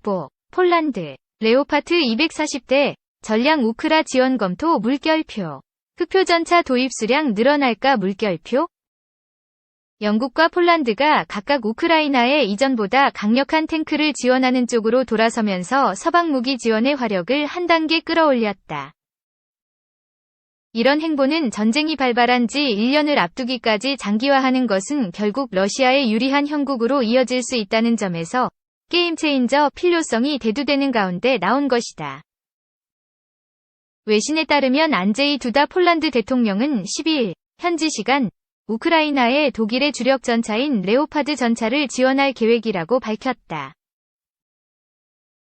보도. 폴란드. 레오파드 240대. 전량 우크라 지원 검토 물결표. 흑표 전차 도입 수량 늘어날까 물결표? 영국과 폴란드가 각각 우크라이나에 이전보다 강력한 탱크를 지원하는 쪽으로 돌아서면서 서방 무기 지원의 화력을 한 단계 끌어올렸다. 이런 행보는 전쟁이 발발한 지 1년을 앞두기까지 장기화하는 것은 결국 러시아에 유리한 형국으로 이어질 수 있다는 점에서 게임 체인저 필요성이 대두되는 가운데 나온 것이다. 외신에 따르면 안제이 두다 폴란드 대통령은 12일 현지 시간 우크라이나에 독일의 주력 전차인 레오파드 전차를 지원할 계획이라고 밝혔다.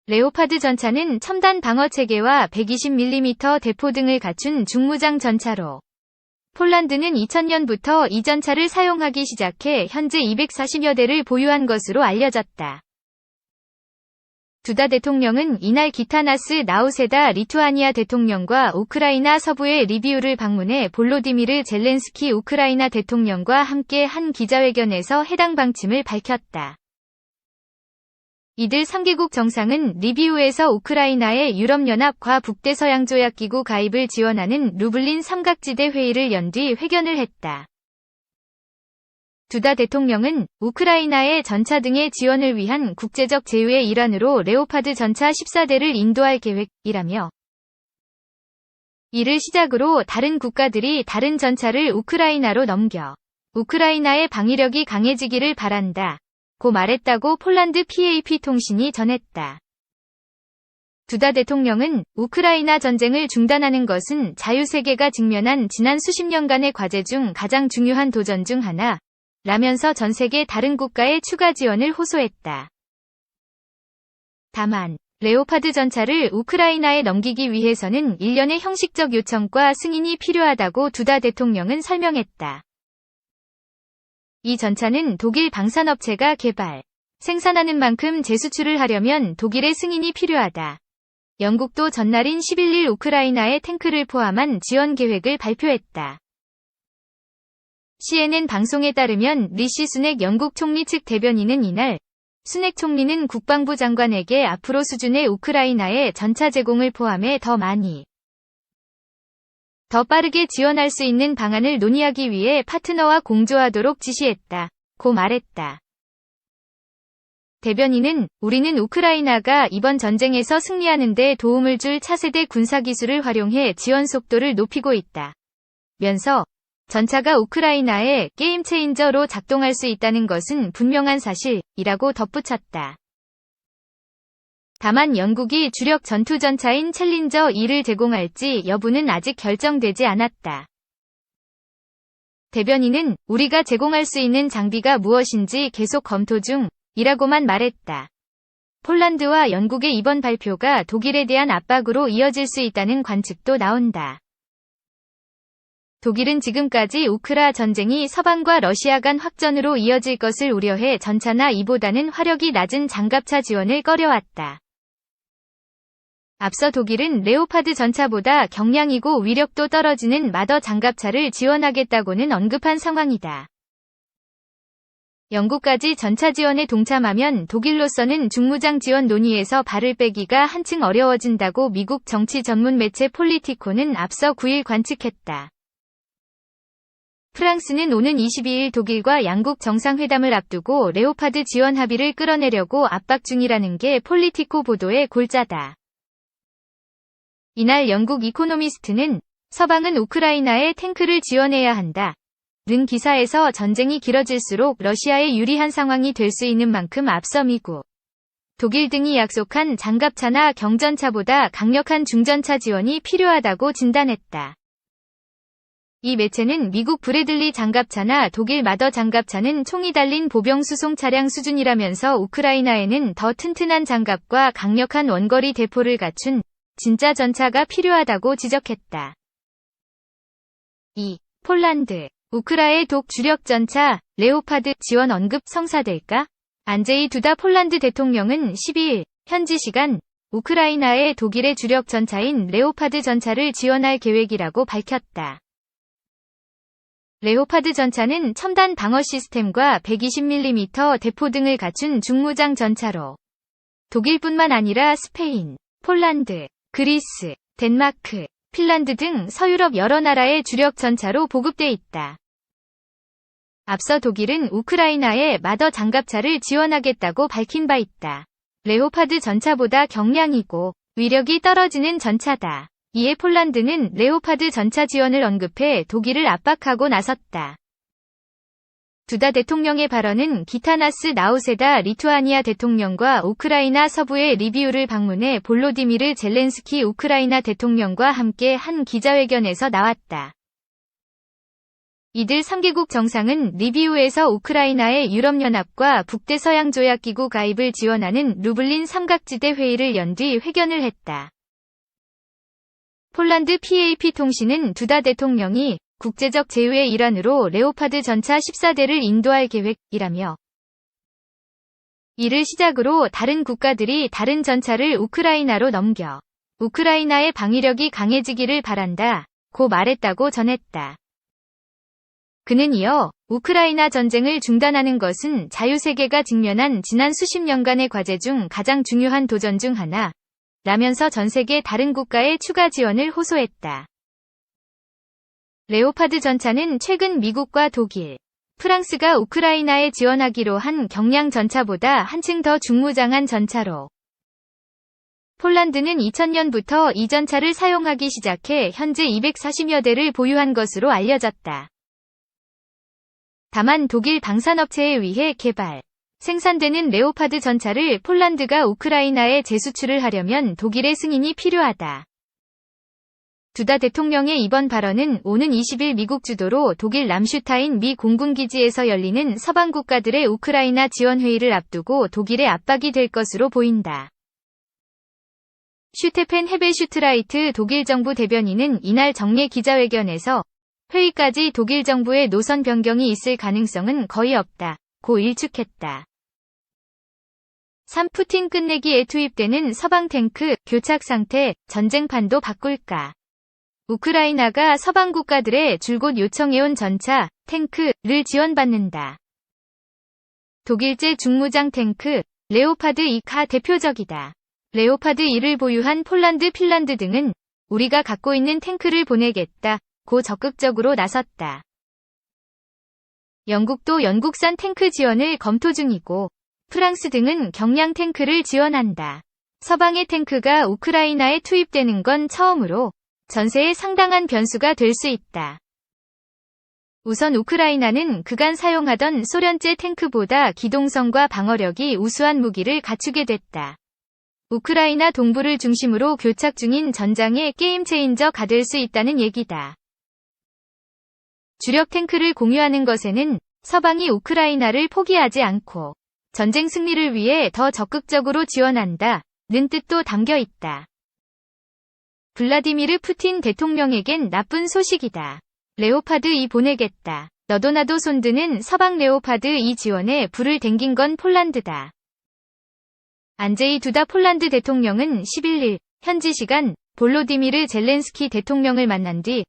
레오파드 전차는 첨단 방어 체계와 120mm 대포 등을 갖춘 중무장 전차로 폴란드는 2000년부터 이 전차를 사용하기 시작해 현재 240여 대를 보유한 것으로 알려졌다. 두다 대통령은 이날 기타나스 나우세다 리투아니아 대통령과 우크라이나 서부의 리비우를 방문해 볼로디미르 젤렌스키 우크라이나 대통령과 함께 한 기자회견에서 해당 방침을 밝혔다. 이들 3개국 정상은 리비우에서 우크라이나의 유럽연합 과북대서양조약기구 가입을 지원하는 루블린 삼각지대 회의를 연 뒤 회견을 했다. 두다 대통령은 우크라이나의 전차 등의 지원을 위한 국제적 제휴의 일환으로 레오파드 전차 14대를 인도할 계획이라며 이를 시작으로 다른 국가들이 다른 전차를 우크라이나로 넘겨 우크라이나의 방위력이 강해지기를 바란다. 고 말했다고 폴란드 PAP 통신이 전했다. 두다 대통령은 우크라이나 전쟁을 중단하는 것은 자유세계가 직면한 지난 수십 년간의 과제 중 가장 중요한 도전 중 하나, 라면서 전 세계 다른 국가의 추가 지원을 호소했다. 다만, 레오파드 전차를 우크라이나에 넘기기 위해서는 일련의 형식적 요청과 승인이 필요하다고 두다 대통령은 설명했다. 이 전차는 독일 방산업체가 개발, 생산하는 만큼 재수출을 하려면 독일의 승인이 필요하다. 영국도 전날인 11일 우크라이나에 탱크를 포함한 지원 계획을 발표했다. CNN 방송에 따르면 리시 수넥 영국 총리 측 대변인은 이날 수넥 총리는 국방부 장관에게 앞으로 수준의 우크라이나에 전차 제공을 포함해 더 많이 더 빠르게 지원할 수 있는 방안을 논의하기 위해 파트너와 공조하도록 지시했다. 고 말했다. 대변인은 우리는 우크라이나가 이번 전쟁에서 승리하는 데 도움을 줄 차세대 군사기술을 활용해 지원 속도를 높이고 있다. 면서 전차가 우크라이나에 게임 체인저로 작동할 수 있다는 것은 분명한 사실이라고 덧붙였다. 다만 영국이 주력 전투전차인 챌린저 2를 제공할지 여부는 아직 결정되지 않았다. 대변인은 우리가 제공할 수 있는 장비가 무엇인지 계속 검토 중이라고만 말했다. 폴란드와 영국의 이번 발표가 독일에 대한 압박으로 이어질 수 있다는 관측도 나온다. 독일은 지금까지 우크라 전쟁이 서방과 러시아 간 확전으로 이어질 것을 우려해 전차나 이보다는 화력이 낮은 장갑차 지원을 꺼려왔다. 앞서 독일은 레오파드 전차보다 경량이고 위력도 떨어지는 마더 장갑차를 지원하겠다고는 언급한 상황이다. 영국까지 전차 지원에 동참하면 독일로서는 중무장 지원 논의에서 발을 빼기가 한층 어려워진다고 미국 정치 전문 매체 폴리티코는 앞서 9일 관측했다. 프랑스는 오는 22일 독일과 양국 정상회담을 앞두고 레오파드 지원 합의를 끌어내려고 압박 중이라는 게 폴리티코 보도의 골자다. 이날 영국 이코노미스트는 서방은 우크라이나에 탱크를 지원해야 한다. 는 기사에서 전쟁이 길어질수록 러시아에 유리한 상황이 될 수 있는 만큼 앞서 미국, 독일 등이 약속한 장갑차나 경전차보다 강력한 중전차 지원이 필요하다고 진단했다. 이 매체는 미국 브래들리 장갑차나 독일 마더 장갑차는 총이 달린 보병 수송 차량 수준이라면서 우크라이나에는 더 튼튼한 장갑과 강력한 원거리 대포를 갖춘 진짜 전차가 필요하다고 지적했다. 2. 폴란드. 우크라의 독 주력 전차 레오파드 지원 언급 성사될까? 안제이 두다 폴란드 대통령은 12일 현지 시간 우크라이나에 독일의 주력 전차인 레오파드 전차를 지원할 계획이라고 밝혔다. 레오파드 전차는 첨단 방어 시스템과 120mm 대포 등을 갖춘 중무장 전차로 독일뿐만 아니라 스페인, 폴란드, 그리스, 덴마크, 핀란드 등 서유럽 여러 나라의 주력 전차로 보급돼 있다. 앞서 독일은 우크라이나에 마더 장갑차를 지원하겠다고 밝힌 바 있다. 레오파드 전차보다 경량이고 위력이 떨어지는 전차다. 이에 폴란드는 레오파드 전차 지원을 언급해 독일을 압박하고 나섰다. 두다 대통령의 발언은 기타나스 나우세다 리투아니아 대통령과 우크라이나 서부의 리비우를 방문해 볼로디미르 젤렌스키 우크라이나 대통령과 함께 한 기자회견에서 나왔다. 이들 3개국 정상은 리비우에서 우크라이나의 유럽연합과 북대서양조약기구 가입을 지원하는 루블린 삼각지대 회의를 연 뒤 회견을 했다. 폴란드 PAP-통신은 두다 대통령이 국제적 제휴의 일환으로 레오파드 전차 14대를 인도할 계획이라며 이를 시작으로 다른 국가들이 다른 전차를 우크라이나로 넘겨 우크라이나의 방위력이 강해지기를 바란다 고 말했다고 전했다. 그는 이어 우크라이나 전쟁을 중단하는 것은 자유세계가 직면한 지난 수십 년간의 과제 중 가장 중요한 도전 중 하나 라면서 전세계 다른 국가의 추가 지원을 호소했다. 레오파드 전차는 최근 미국과 독일, 프랑스가 우크라이나에 지원하기로 한 경량 전차보다 한층 더 중무장한 전차로 폴란드는 2000년부터 이 전차를 사용하기 시작해 현재 240여 대를 보유한 것으로 알려졌다. 다만 독일 방산업체에 의해 개발, 생산되는 레오파드 전차를 폴란드가 우크라이나에 재수출을 하려면 독일의 승인이 필요하다. 두다 대통령의 이번 발언은 오는 20일 미국 주도로 독일 람슈타인 미 공군기지에서 열리는 서방 국가들의 우크라이나 지원 회의를 앞두고 독일의 압박이 될 것으로 보인다. 슈테펜 헤베슈트라이트 독일 정부 대변인은 이날 정례 기자회견에서 회의까지 독일 정부의 노선 변경이 있을 가능성은 거의 없다 고 일축했다. 3. 푸틴 끝내기에 투입되는 서방 탱크, 교착 상태, 전쟁판도 바꿀까. 우크라이나가 서방 국가들의 줄곧 요청해온 전차, 탱크를 지원받는다. 독일제 중무장 탱크, 레오파드 2가 대표적이다. 레오파드 1을 보유한 폴란드, 핀란드 등은 우리가 갖고 있는 탱크를 보내겠다 고 적극적으로 나섰다. 영국도 영국산 탱크 지원을 검토 중이고 프랑스 등은 경량 탱크를 지원한다. 서방의 탱크가 우크라이나에 투입되는 건 처음으로 전세에 상당한 변수가 될 수 있다. 우선 우크라이나는 그간 사용하던 소련제 탱크보다 기동성과 방어력이 우수한 무기를 갖추게 됐다. 우크라이나 동부를 중심으로 교착 중인 전장의 게임 체인저가 될 수 있다는 얘기다. 주력 탱크를 공유하는 것에는 서방이 우크라이나를 포기하지 않고 전쟁 승리를 위해 더 적극적으로 지원한다는 뜻도 담겨 있다. 블라디미르 푸틴 대통령에겐 나쁜 소식이다. 레오파드 2 보내겠다. 너도 나도 손드는 서방 레오파드 2 지원에 불을 댕긴 건 폴란드다. 안제이 두다 폴란드 대통령은 11일 현지 시간 볼로디미르 젤렌스키 대통령을 만난 뒤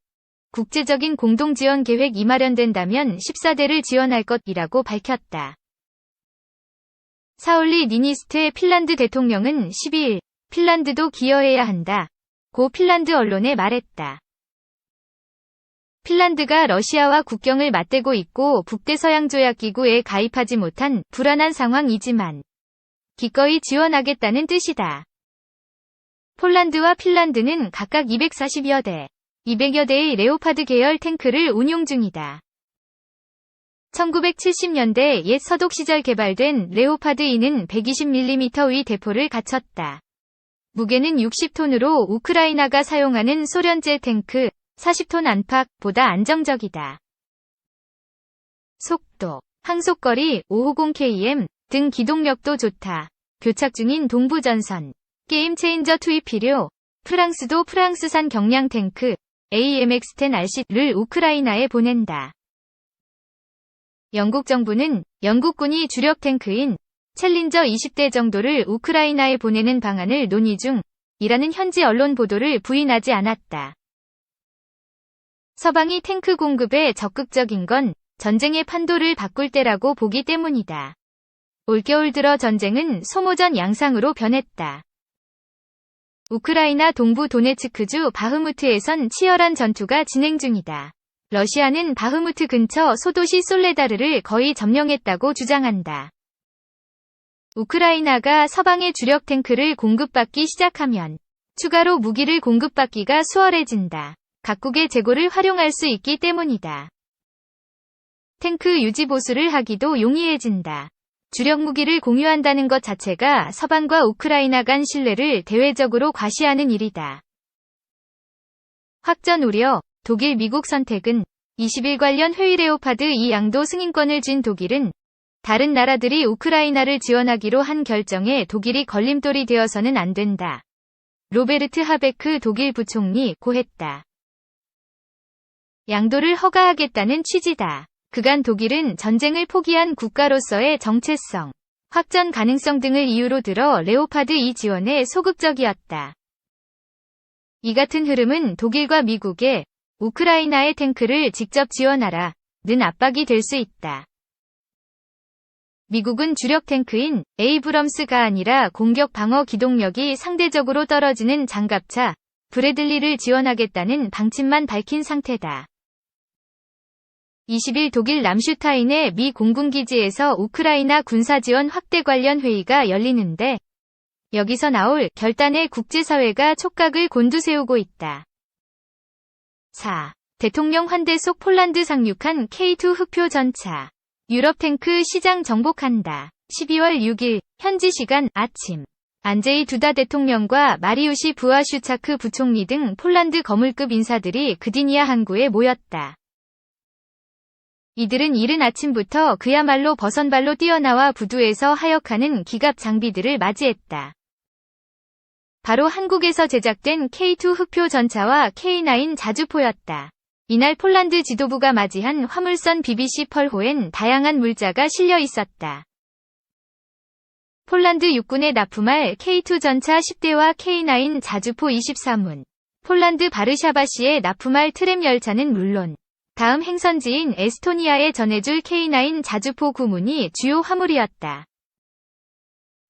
국제적인 공동지원 계획이 마련된다면 14대를 지원할 것이라고 밝혔다. 사울리 니니스테 핀란드 대통령은 12일 핀란드도 기여해야 한다 고 핀란드 언론에 말했다. 핀란드가 러시아와 국경을 맞대고 있고 북대서양조약기구에 가입하지 못한 불안한 상황이지만 기꺼이 지원하겠다는 뜻이다. 폴란드와 핀란드는 각각 240여 대, 200여 대의 레오파드 계열 탱크를 운용 중이다. 1970년대 옛 서독 시절 개발된 레오파드 2는 120mm 의 대포를 갖췄다. 무게는 60톤으로 우크라이나가 사용하는 소련제 탱크 40톤 안팎보다 안정적이다. 속도, 항속거리 550km 등 기동력도 좋다. 교착 중인 동부전선, 게임 체인저 투입 필요. 프랑스도 프랑스산 경량 탱크 AMX-10RC를 우크라이나에 보낸다. 영국 정부는 영국군이 주력 탱크인 챌린저 20대 정도를 우크라이나에 보내는 방안을 논의 중이라는 현지 언론 보도를 부인하지 않았다. 서방이 탱크 공급에 적극적인 건 전쟁의 판도를 바꿀 때라고 보기 때문이다. 올겨울 들어 전쟁은 소모전 양상으로 변했다. 우크라이나 동부 도네츠크주 바흐무트에선 치열한 전투가 진행 중이다. 러시아는 바흐무트 근처 소도시 솔레다르를 거의 점령했다고 주장한다. 우크라이나가 서방의 주력 탱크를 공급받기 시작하면 추가로 무기를 공급받기가 수월해진다. 각국의 재고를 활용할 수 있기 때문이다. 탱크 유지 보수를 하기도 용이해진다. 주력 무기를 공유한다는 것 자체가 서방과 우크라이나 간 신뢰를 대외적으로 과시하는 일이다. 확전 우려, 독일 미국 선택은 20일 관련 회의 레오파드 2 양도 승인권을 쥔 독일은 다른 나라들이 우크라이나를 지원하기로 한 결정에 독일이 걸림돌이 되어서는 안 된다. 로베르트 하베크 독일 부총리 고했다. 양도를 허가하겠다는 취지다. 그간 독일은 전쟁을 포기한 국가로서의 정체성, 확전 가능성 등을 이유로 들어 레오파드 2 지원에 소극적이었다. 이 같은 흐름은 독일과 미국에 우크라이나의 탱크를 직접 지원하라는 압박이 될 수 있다. 미국은 주력 탱크인 에이브럼스가 아니라 공격 방어 기동력이 상대적으로 떨어지는 장갑차 브래들리를 지원하겠다는 방침만 밝힌 상태다. 20일 독일 람슈타인의 미 공군기지에서 우크라이나 군사지원 확대 관련 회의가 열리는데 여기서 나올 결단에 국제사회가 촉각을 곤두세우고 있다. 4. 대통령 환대 속 폴란드 상륙한 K2 흑표 전차. 유럽 탱크 시장 정복한다. 12월 6일 현지 시간 아침 안제이 두다 대통령과 마리우시 부아슈차크 부총리 등 폴란드 거물급 인사들이 그디니아 항구에 모였다. 이들은 이른 아침부터 그야말로 버선발로 뛰어나와 부두에서 하역하는 기갑 장비들을 맞이했다. 바로 한국에서 제작된 K2 흑표 전차와 K9 자주포였다. 이날 폴란드 지도부가 맞이한 화물선 BBC 펄호엔 다양한 물자가 실려 있었다. 폴란드 육군에 납품할 K2 전차 10대와 K9 자주포 23문, 폴란드 바르샤바시에 납품할 트램 열차는 물론 다음 행선지인 에스토니아에 전해줄 K9 자주포 9문이 주요 화물이었다.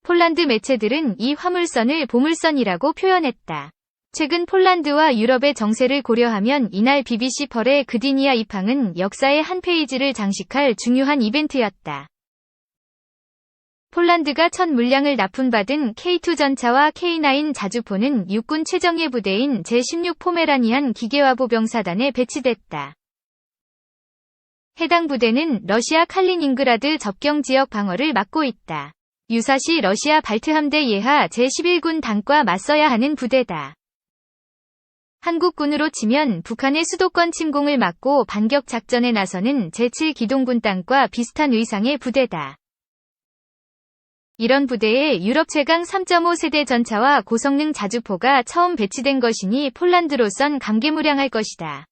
폴란드 매체들은 이 화물선을 보물선이라고 표현했다. 최근 폴란드와 유럽의 정세를 고려하면 이날 BBC 펄의 그디니아 입항은 역사의 한 페이지를 장식할 중요한 이벤트였다. 폴란드가 첫 물량을 납품받은 K2 전차와 K9 자주포는 육군 최정예 부대인 제16 포메라니안 기계화보병사단에 배치됐다. 해당 부대는 러시아 칼리닝그라드 접경 지역 방어를 맡고 있다. 유사시 러시아 발트함대 예하 제11군 단과 맞서야 하는 부대다. 한국군으로 치면 북한의 수도권 침공을 막고 반격 작전에 나서는 제7기동군 단과 비슷한 의상의 부대다. 이런 부대에 유럽 최강 3.5 세대 전차와 고성능 자주포가 처음 배치된 것이니 폴란드로선 감개무량할 것이다.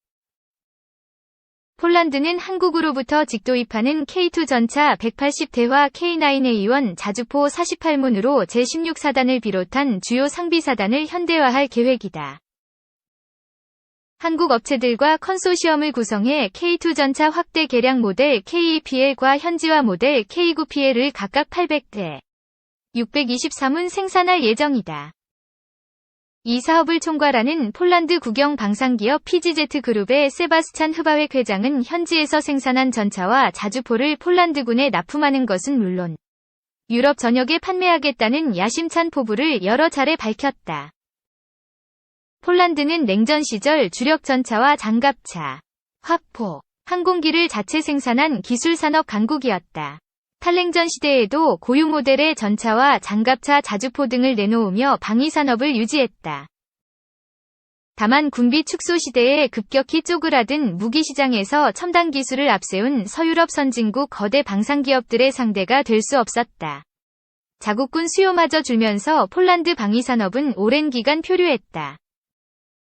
폴란드는 한국으로부터 직도입하는 K2 전차 180대와 K9A1 자주포 48문으로 제16사단을 비롯한 주요 상비사단을 현대화할 계획이다. 한국 업체들과 컨소시엄을 구성해 K2 전차 확대 개량 모델 KEPL과 현지화 모델 K9PL을 각각 800대, 623문 생산할 예정이다. 이 사업을 총괄하는 폴란드 국영 방산기업 PGZ 그룹의 세바스찬 흐바웻 회장은 현지에서 생산한 전차와 자주포를 폴란드군에 납품하는 것은 물론 유럽 전역에 판매하겠다는 야심찬 포부를 여러 차례 밝혔다. 폴란드는 냉전 시절 주력 전차와 장갑차, 화포, 항공기를 자체 생산한 기술산업 강국이었다. 탈냉전 시대에도 고유 모델의 전차와 장갑차 자주포 등을 내놓으며 방위산업을 유지했다. 다만 군비 축소 시대에 급격히 쪼그라든 무기시장에서 첨단 기술을 앞세운 서유럽 선진국 거대 방산기업들의 상대가 될 수 없었다. 자국군 수요마저 줄면서 폴란드 방위산업은 오랜 기간 표류했다.